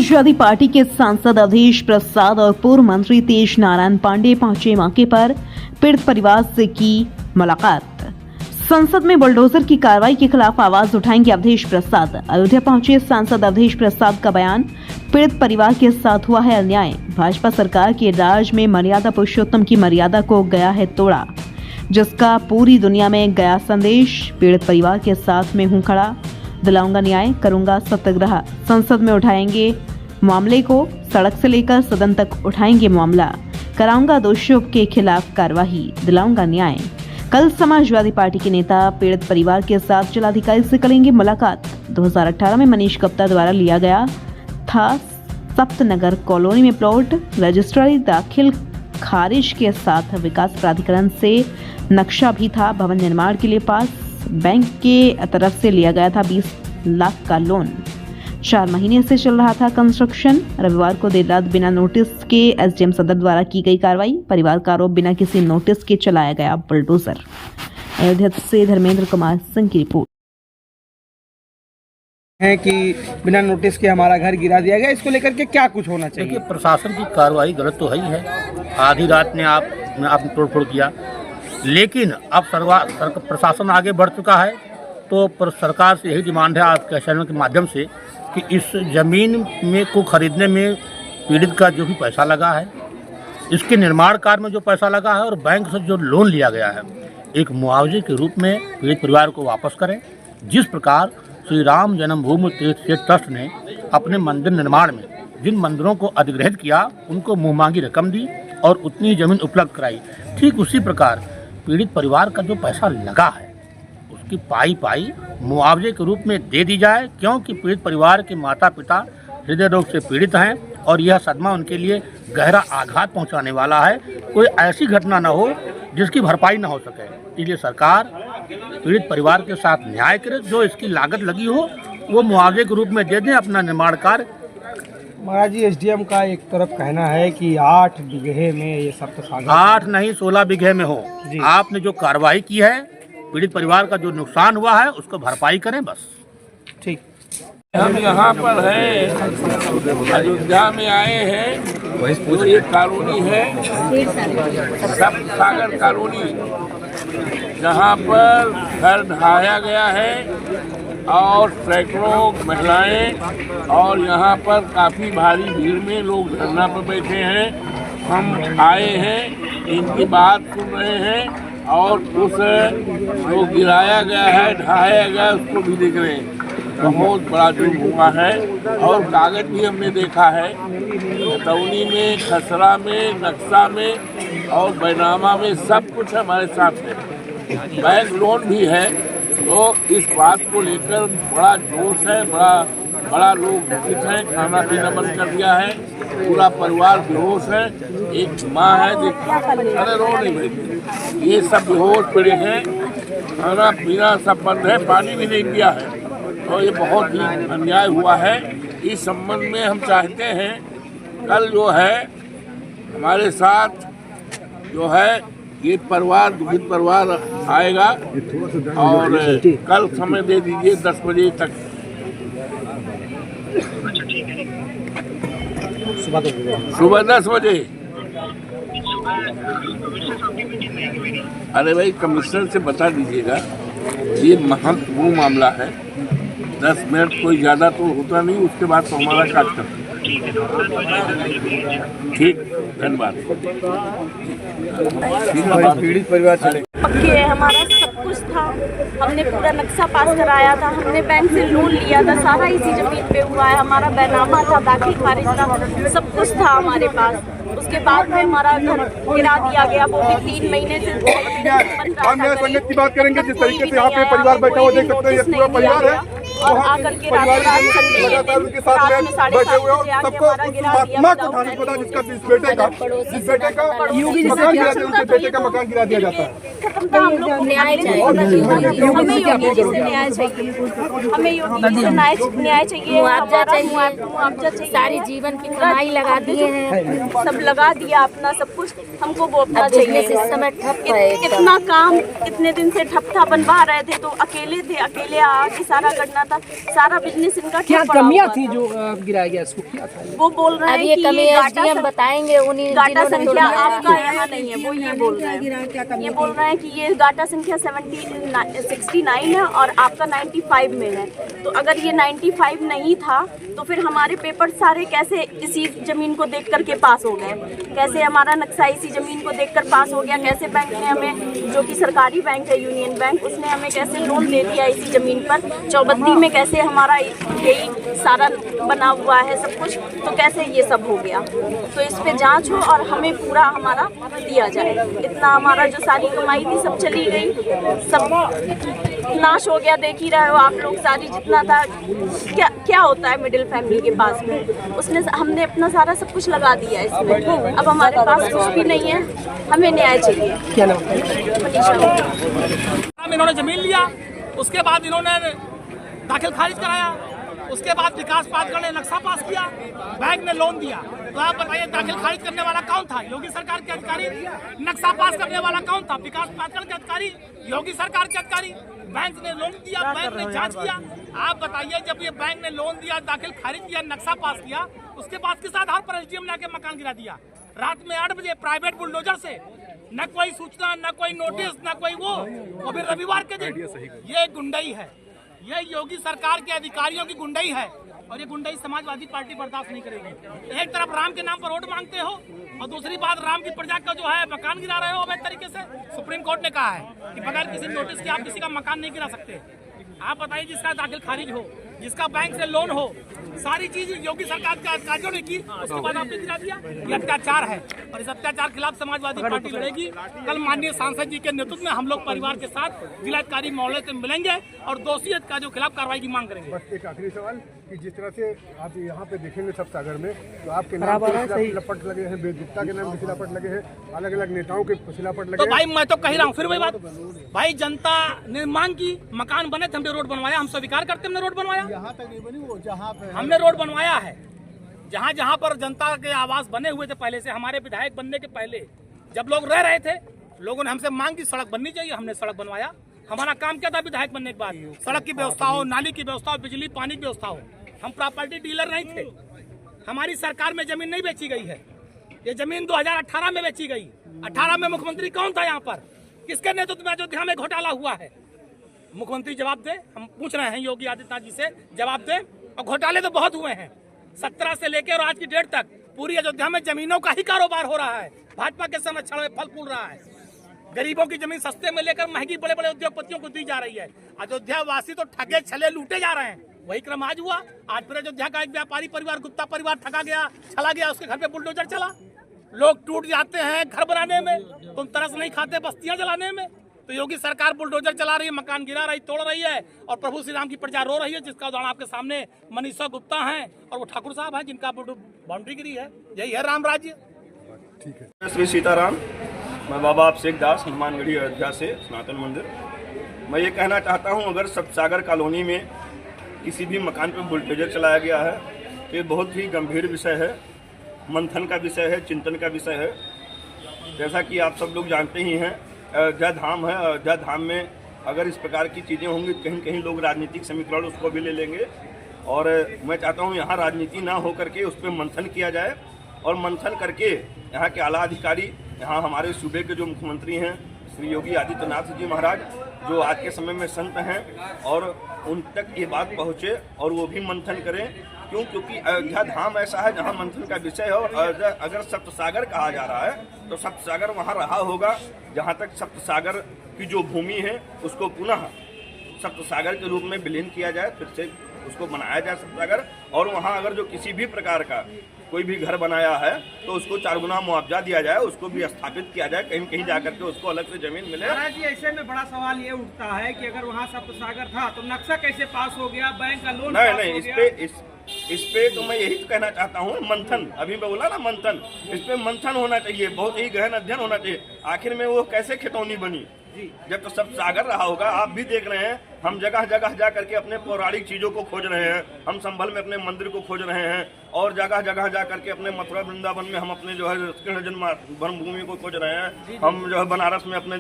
Samajwadi party के सांसद अवधेश प्रसाद और पूर्व मंत्री तेज नारायण पांडे पहुंचे मौके पर पीड़ित परिवार से की मुलाकात। संसद में बुलडोजर की कार्रवाई के खिलाफ आवाज उठाएंगे अवधेश प्रसाद। अयोध्या पहुंचे सांसद अवधेश प्रसाद का बयान, पीड़ित परिवार के साथ हुआ है अन्याय। भाजपा सरकार के राज में मर्यादा पुरुषोत्तम की मर्यादा को गया है तोड़ा, जिसका पूरी दुनिया में गया संदेश। पीड़ित परिवार के साथ में हूं खड़ा, दिलाऊंगा न्याय, करूंगा सत्याग्रह। संसद में उठाएंगे मामले को, सड़क से लेकर सदन तक उठाएंगे मामला, कराऊंगा दोषियों के खिलाफ कार्रवाई, दिलाऊंगा न्याय। कल समाजवादी पार्टी के नेता पीड़ित परिवार के साथ जिलाधिकारी से करेंगे मुलाकात। 2018 में मनीष गुप्ता द्वारा लिया गया था सप्तनगर कॉलोनी में प्लॉट, रजिस्ट्री दाखिल खारिज के साथ विकास प्राधिकरण से नक्शा भी था। भवन निर्माण के लिए पास बैंक के तरफ से लिया गया था 20 लाख का लोन। 4 महीने से चल रहा था कंस्ट्रक्शन। रविवार को देर रात बिना नोटिस के एसडीएम सदर द्वारा की गई कार्रवाई। परिवार का आरोप, बिना किसी नोटिस के चलाया गया बुलडोजर। अयोध्या से धर्मेंद्र कुमार सिंह की रिपोर्ट है कि बिना नोटिस के हमारा घर गिरा दिया गया। इसको लेकर के क्या कुछ होना चाहिए? देखिए, प्रशासन की कार्रवाई गलत तो है ही है। आधी रात में आपने तोड़फोड़ किया, लेकिन अब प्रशासन आगे बढ़ चुका है, तो सरकार से यही डिमांड है आपके चैनल के माध्यम से कि इस ज़मीन में को खरीदने में पीड़ित का जो भी पैसा लगा है, इसके निर्माण कार्य में जो पैसा लगा है और बैंक से जो लोन लिया गया है, एक मुआवजे के रूप में पीड़ित परिवार को वापस करें। जिस प्रकार श्री राम जन्मभूमि तीर्थ क्षेत्र ट्रस्ट ने अपने मंदिर निर्माण में जिन मंदिरों को अधिग्रहित किया, उनको मुँहमांगी रकम दी और उतनी ज़मीन उपलब्ध कराई, ठीक उसी प्रकार पीड़ित परिवार का जो पैसा लगा है उसकी पाई मुआवजे के रूप में दे दी जाए, क्योंकि पीड़ित परिवार के माता पिता हृदय रोग से पीड़ित हैं और यह सदमा उनके लिए गहरा आघात पहुंचाने वाला है। कोई ऐसी घटना न हो जिसकी भरपाई न हो सके, इसलिए सरकार पीड़ित परिवार के साथ न्याय करे। जो इसकी लागत लगी हो वो मुआवजे के रूप में दे दें अपना निर्माण कार्य। महाराज जी, एसडीएम का एक तरफ कहना है कि 8 बीघे में ये सब तो 8 नहीं 16 बीघे में हो। आपने जो कार्रवाई की है, पीड़ित परिवार का जो नुकसान हुआ है उसको भरपाई करें, बस। ठीक। हम यहाँ पर है, अयोध्या में आए हैं। जो ये कॉलोनी है सागर कॉलोनी, जहाँ पर घर ढहाया गया है और सैकड़ों महिलाएं और यहाँ पर काफ़ी भारी भीड़ में लोग धरना पर बैठे हैं। हम आए हैं, इनकी बात सुन रहे हैं और उस जो गिराया गया है, ढहाया गया है, उसको भी देख रहे हैं। बहुत बड़ा जुर्म हुआ है और कागज भी हमने देखा है, खतौनी में, खसरा में, नक्शा में और बैनामा में, सब कुछ हमारे साथ है। बैंक लोन भी है। तो इस बात को लेकर बड़ा जोश है, बड़ा लोग दुखित हैं। खाना पीना बंद कर दिया है, पूरा परिवार बेहोश है। एक माँ है, अरे रो नहीं भाई, ये सब बेहोश पड़े हैं। खाना पीना सब बंद है, पानी भी नहीं दिया है। तो ये बहुत ही अन्याय हुआ है। इस संबंध में हम चाहते हैं कल जो है हमारे साथ जो है ये परिवार, दुखित परिवार आएगा और कल समय दे दीजिए 10 बजे तक। सुबह 10 बजे। अरे भाई, कमिश्नर से बता दीजिएगा, ये महत्वपूर्ण मामला है। 10 मिनट कोई ज़्यादा तो होता नहीं, उसके बाद तो हमारा काज करता है। ठीक, धन्यवाद। पीड़ित परिवार चले पक्के है, हमारा सब कुछ था। हमने पूरा नक्शा पास कराया था, हमने बैंक से लोन लिया था, सारा इसी जमीन पे हुआ है। हमारा बैनामा था, दाखिल खारिज था, सब कुछ था हमारे पास। उसके बाद में हमारा घर गिरा दिया गया, वो भी 3 महीने से संगत की बात करेंगे। जिस तरीके से यहाँ पे परिवार बैठा हुआ देख सकते हैं, ये पूरा परिवार है और आकर के रात में 7:30 बजे सबको आत्मा को ठाने को था, जिसका जिस बेटे का मकान गिरा दिया, उनके बेटे का मकान गिरा दिया जाता है। हम लोग न्याय चाहिए, हमें योगी जी से न्याय चाहिए, हमें योगी जी से न्याय चाहिए, मुआवजा चाहिए। सारी जीवन की कमाई लगा दिए हैं, सब लगा दिया अपना सब कुछ, हमको वो अपना चाहिए। इस समय ठप है, कितना काम कितने दिन से ठप था, बनवा रहे थे तो अकेले थे, अकेले आके सारा करना था, सारा बिजनेस इनका क्या ठप पड़ा कमियां हुआ थी था। जो गिराया गया इसको, क्या था? वो बोल रहे अब हैं ये कि कमी ये एसडीएम बताएंगे उन्हीं गाटा जिन्होंने संख्या तोड़वाया आपका है। यहाँ नहीं है, वो ये बोल रहे हैं। ये बोल रहे हैं कि ये गाटा संख्या 69 है और आपका 95 में है। तो अगर ये 95 नहीं था तो फिर हमारे पेपर सारे कैसे इसी जमीन को देख करके पास हो गए, कैसे हमारा नक्शा इसी जमीन को देखकर पास हो गया, कैसे बैंक ने हमें, जो कि सरकारी बैंक है यूनियन बैंक, उसने हमें कैसे लोन दे दिया इसी जमीन पर, चौबद्दी में कैसे हमारा यही सारा बना हुआ है सब कुछ, तो कैसे ये सब हो गया। तो इस पे जांच हो और हमें पूरा हमारा दिया जाए। इतना हमारा जो सारी कमाई थी सब चली गई, सब नाश हो गया, देख ही रहे हो आप लोग, सारी जितना था। क्या होता है मिडिल फैमिली के पास में, उसने हमने अपना सारा सब कुछ लगा दिया इसमें। अब हमारे पास कुछ भी नहीं है, हमें न्याय चाहिए। क्या नाम? इन्होंने जमीन लिया, उसके बाद इन्होंने दाखिल खारिज कराया, उसके बाद विकास पाटकर ने नक्शा पास किया, बैंक ने लोन दिया। तो आप बताइए दाखिल खारिज करने वाला कौन था? योगी सरकार के अधिकारी। नक्शा पास करने वाला कौन था? विकास पाटकर के अधिकारी, योगी सरकार के अधिकारी। बैंक ने लोन दिया, बैंक ने जांच किया। आप बताइए जब ये बैंक ने लोन दिया, दाखिल खारिज किया, नक्शा पास किया, उसके बाद किस आधार पर एसडीएम ने आके मकान गिरा दिया? रात में 8 बजे प्राइवेट बुलडोजर से, न कोई सूचना, न कोई नोटिस, न कोई वो भी रविवार के दिन। ये गुंडई है, ये योगी सरकार के अधिकारियों की गुंडई है और ये गुंडई समाजवादी पार्टी बर्दाश्त नहीं करेगी। एक तरफ राम के नाम पर वोट मांगते हो और दूसरी बात राम की प्रजा का जो है मकान गिरा रहे हो अवैध तरीके से। सुप्रीम कोर्ट ने कहा है कि बगैर किसी नोटिस के आप किसी का मकान नहीं गिरा सकते। आप बताइए जिसका दाखिल खारिज हो, जिसका बैंक से लोन हो, सारी चीज योगी सरकार के अधिकारियों ने की, उसके बाद आपने गिरा दिया। ये अत्याचार है और इस अत्याचार के खिलाफ समाजवादी पार्टी लड़ेगी। कल माननीय सांसद जी के नेतृत्व में हम लोग परिवार के साथ जिलाधिकारी महोदय से मिलेंगे और दोषी अधिकारियों के खिलाफ कार्रवाई की मांग करेंगे। बस एक आखिरी सवाल कि जिस तरह से आप यहाँ पे देखेंगे सब सागर में, तो आपके नाम पे शिलापट लगे हैं, बेदुत्ता के नाम पे शिलापट लगे हैं, अलग अलग नेताओं के शिलापट लगे तो हैं। भाई मैं तो कह रहा हूँ फिर वही बात, भाई जनता ने मांग की, मकान बने थे, हमने रोड बनवाया, हम स्वीकार करते हमने रोड बनवाया। यहाँ तक नहीं बनी, वो जहाँ पे हमने रोड बनवाया है। जहाँ जहाँ पर जनता के आवास बने हुए थे पहले से, हमारे विधायक बनने के पहले जब लोग रह रहे थे, लोगों ने हमसे मांग की सड़क बननी चाहिए, हमने सड़क बनवाया। हमारा काम क्या था विधायक बनने के बाद? सड़क की व्यवस्था हो, नाली की व्यवस्था हो, बिजली पानी की व्यवस्था हो। हम प्रॉपर्टी डीलर नहीं थे। हमारी सरकार में जमीन नहीं बेची गई है, ये जमीन 2018 में बेची गई। 18 में मुख्यमंत्री कौन था यहाँ पर? किसके नेतृत्व में अयोध्या में घोटाला हुआ है? मुख्यमंत्री जवाब दे, हम पूछ रहे हैं योगी आदित्यनाथ जी से, जवाब दे। और घोटाले तो बहुत हुए हैं, 17 से लेकर और आज की डेट तक पूरी अयोध्या में जमीनों का ही कारोबार हो रहा है। भाजपा के समय छड़ फल फूल रहा है, गरीबों की जमीन सस्ते में लेकर महंगी बड़े बड़े उद्योगपतियों को दी जा रही है। अयोध्या वासी तो ठगे छले लूटे जा रहे हैं। वही क्रम आज हुआ। आज फिर अयोध्या का एक व्यापारी परिवार, गुप्ता परिवार ठगा गया, चला गया, उसके घर पे बुलडोजर चला। लोग टूट जाते हैं घर बनाने में, तुम तरस नहीं खाते बस्तियां जलाने में। तो योगी सरकार बुलडोजर चला रही है, मकान गिरा रही, तोड़ रही है और प्रभु श्री राम की प्रजा रो रही है, जिसका उदाहरण आपके सामने मनीषा गुप्ता हैं और वो ठाकुर साहब हैं जिनका बाउंड्री गिरी है। यही है राम राज्य। ठीक है। श्री सीताराम, मैं बाबा अभिषेक दास, हनुमानगढ़ी अयोध्या से, सनातन मंदिर। मैं ये कहना चाहता हूँ, अगर सप्तसागर कॉलोनी में किसी भी मकान पर बुलडोजर चलाया गया है तो ये बहुत ही गंभीर विषय है, मंथन का विषय है, चिंतन का विषय है। जैसा कि आप सब लोग जानते ही हैं, अयोध्या धाम है। अयोध्या धाम में अगर इस प्रकार की चीज़ें होंगी तो कहीं कहीं लोग राजनीतिक समीकरण उसको भी ले लेंगे। और मैं चाहता हूँ यहाँ राजनीति ना हो करके उस पर मंथन किया जाए और मंथन करके यहाँ के आला अधिकारी, यहाँ हमारे सूबे के जो मुख्यमंत्री हैं श्री योगी आदित्यनाथ जी महाराज, जो आज के समय में संत हैं, और उन तक ये बात पहुँचे और वो भी मंथन करें। क्योंकि अयोध्या धाम ऐसा है जहाँ मंथन का विषय है। और अगर सप्तसागर कहा जा रहा है तो सप्तसागर वहाँ रहा होगा। जहाँ तक सप्तसागर की जो भूमि है उसको पुनः सप्तसागर के रूप में विलीन किया जाए, फिर से उसको बनाया जाए सप्तसागर। और वहाँ अगर जो किसी भी प्रकार का कोई भी घर बनाया है तो उसको 4 गुना मुआवजा दिया जाए, उसको भी स्थापित किया जाए, कहीं कहीं जाकर के उसको अलग से जमीन मिले। महाराज जी, ऐसे में बड़ा सवाल ये उठता है कि अगर वहाँ सप्तसागर था तो नक्शा कैसे पास हो गया, बैंक का लोन नहीं, इस पे तो मैं यही कहना चाहता हूँ, मंथन, अभी मैं बोला ना मंथन, इस पे मंथन होना चाहिए, बहुत ही गहन अध्ययन होना चाहिए। आखिर में वो कैसे खितौनी बनी, जब तो सब सागर रहा होगा। आप भी देख रहे हैं, हम जगह जगह जा करके अपने पौराणिक चीजों को खोज रहे हैं। हम संभल में अपने मंदिर को खोज रहे हैं और जगह जगह जा करके अपने मथुरा वृंदावन में हम अपने जो है कृष्ण जन्म भूमि को खोज रहे हैं। हम जो है बनारस में अपने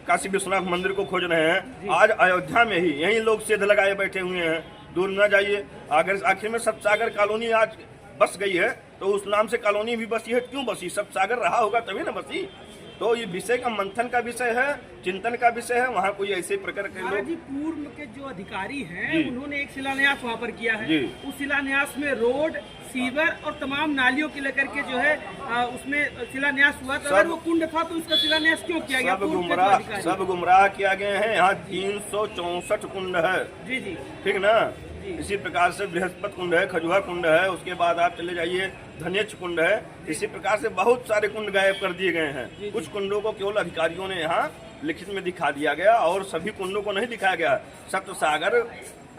काशी विश्वनाथ मंदिर को खोज रहे हैं। आज अयोध्या में ही यही लोग सेध लगाए बैठे हुए हैं, दूर न जाइए। अगर आखिर में सतसागर कॉलोनी आज बस गई है तो उस नाम से कॉलोनी भी बसी है, क्यों बसी? सतसागर रहा होगा तभी ना बसी। तो ये विषय का मंथन का विषय है, चिंतन का विषय है। वहाँ कोई ऐसे प्रकार के लोग जी पूर्व के जो अधिकारी हैं उन्होंने एक शिलान्यास वहाँ पर किया है। उस शिलान्यास में रोड, सीवर और तमाम नालियों के लेकर के जो है उसमें शिलान्यास हुआ। तो अगर वो कुंड था तो उसका शिलान्यास क्यों किया गया? सब गुमराह किया गए हैं। यहाँ 364 कुंड है। जी जी, ठीक ना। इसी प्रकार से बृहस्पति कुंड है, खजुआ कुंड है, उसके बाद आप चले जाइए धनेच कुंड है। इसी प्रकार से बहुत सारे कुंड गायब कर दिए गए हैं। कुछ कुंडों को केवल अधिकारियों ने यहाँ लिखित में दिखा दिया गया और सभी कुंडों को नहीं दिखाया गया। सप्तसागर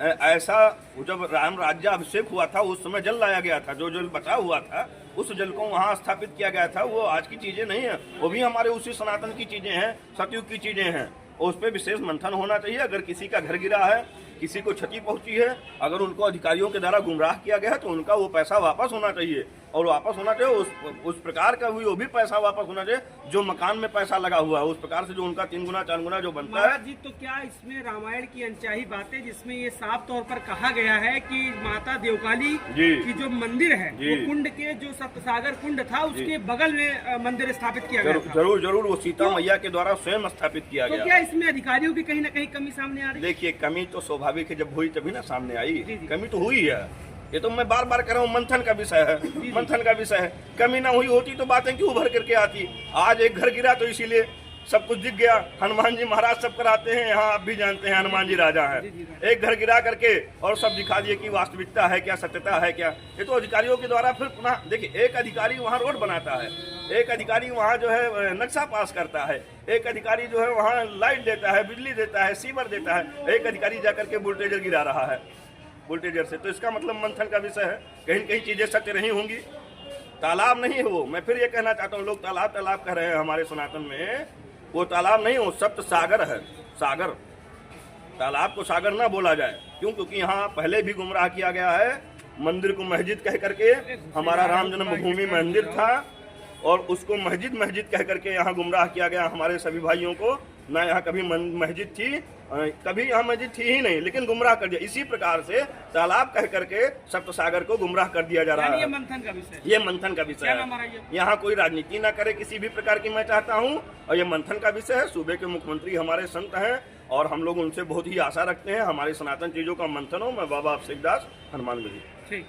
ऐसा जब राम राज्याभिषेक हुआ था उस समय जल लाया गया था, जो जल बचा हुआ था उस जल को वहाँ स्थापित किया गया था। वो आज की चीजें नहीं है, वो भी हमारे उसी सनातन की चीजें हैं, सतयुग की चीजें हैं। उस पर विशेष मंथन होना चाहिए। अगर किसी का घर गिरा है, किसी को क्षति पहुंची है, अगर उनको अधिकारियों के द्वारा गुमराह किया गया है तो उनका वो पैसा वापस होना चाहिए। और वापस होना चाहिए उस प्रकार का वो भी पैसा वापस होना चाहिए जो मकान में पैसा लगा हुआ है, उस प्रकार से जो उनका 3 गुना 4 गुना जो बनता है। जी तो क्या इसमें रामायण की अनचाही बातें जिसमें ये साफ तौर पर कहा गया है कि माता देवकाली की जो मंदिर है वो कुंड के जो सप्तसागर कुंड था उसके बगल में मंदिर स्थापित किया गया था? जरूर जरूर, वो सीता मैया के द्वारा स्वयं स्थापित किया गया। तो क्या इसमें अधिकारियों की कहीं ना कहीं कमी सामने आ रही है? देखिए, कमी तो स्वाभाविक है, जब हुई तभी ना सामने आई। कमी तो हुई है, ये तो मैं बार बार कह रहा हूँ। मंथन का विषय है, मंथन का विषय है। कमी ना हुई होती तो बातें क्यों उभर करके आती? आज एक घर गिरा तो इसीलिए सब कुछ दिख गया। हनुमान जी महाराज सब कराते हैं, यहाँ आप भी जानते हैं हनुमान जी राजा हैं। एक घर गिरा करके और सब दिखा दिए कि वास्तविकता है क्या, सत्यता है क्या। ये तो अधिकारियों के द्वारा फिर पुनः देखिए, एक अधिकारी वहाँ रोड बनाता है, एक अधिकारी वहाँ जो है नक्शा पास करता है, एक अधिकारी जो है वहाँ लाइट देता है, बिजली देता है, सीवर देता है, एक अधिकारी जाकर के बुलडोजर गिरा रहा है बुलडोजर से। तो इसका मतलब मंथन का विषय है। कहीं कहीं चीजें सत्य नहीं होंगी। तालाब नहीं है वो, मैं फिर ये कहना चाहता हूँ, लोग तालाब तालाब कह रहे हैं हमारे सनातन में, वो तालाब नहीं हो, सप्त सागर है, सागर। तालाब को सागर ना बोला जाए, क्यों? क्योंकि यहाँ पहले भी गुमराह किया गया है। मंदिर को मस्जिद कह करके, हमारा राम जन्मभूमि मंदिर था और उसको मस्जिद मस्जिद कह करके यहाँ गुमराह किया गया हमारे सभी भाइयों को। ना यहाँ कभी मस्जिद थी, कभी यहाँ मस्जिद थी ही नहीं, लेकिन गुमराह कर दिया। इसी प्रकार से तालाब कह करके सप्तसागर को गुमराह कर दिया जा रहा है। ये मंथन का विषय, ये मंथन का विषय है। यहाँ कोई राजनीति ना करे किसी भी प्रकार की, मैं चाहता हूँ। और ये मंथन का विषय है। सूबे के मुख्यमंत्री हमारे संत हैं और हम लोग उनसे बहुत ही आशा रखते हैं हमारे सनातन चीजों का मंथन हो। मैं बाबा अभिषेक दास, हनुमानगढ़ी। ठीक।